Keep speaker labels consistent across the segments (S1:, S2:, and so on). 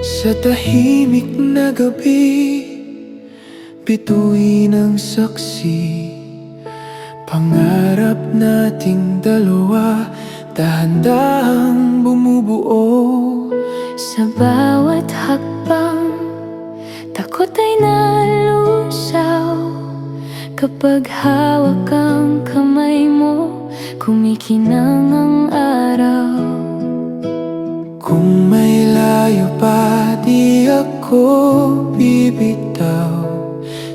S1: Sa tahimik na gabi, bituin ang saksi. Pangarap nating dalawa, dahan-dahang bumubuo.
S2: Sa bawat hakbang, takot ay nalusaw. Kapag hawak ang kamay mo, kumikinang ang araw.
S1: Kung may layo pa, di ako bibitaw.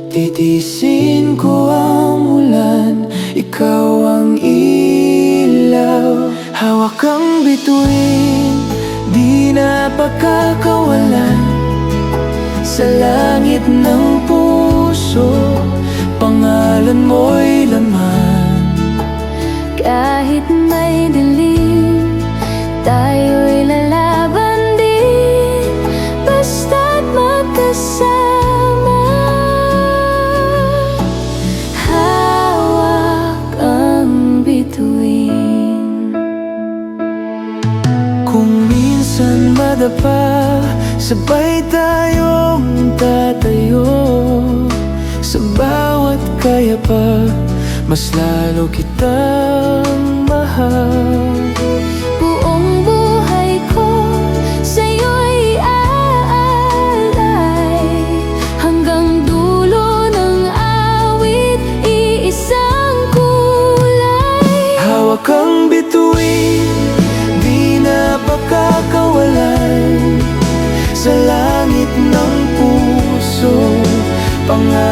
S1: Titisin ko ang ulan, ikaw ang ilaw. Hawak ang bituin, di na pagkakawalan. Sa langit ng puso, pangalan mo'y laman.
S2: Kahit may dilim, tayo'y lalaban din, basta't magkasama. Hawak ang bituin.
S1: Kung minsan madapa, sabay tayong tatayo. Sa bawat kaya pa, mas lalo kitang mahal.
S2: Buong buhay ko sa'yo'y aalay, hanggang dulo ng awit, iisang kulay.
S1: Hawak ang bituin, di na pagkakawalan. Sa langit ng puso, pangalan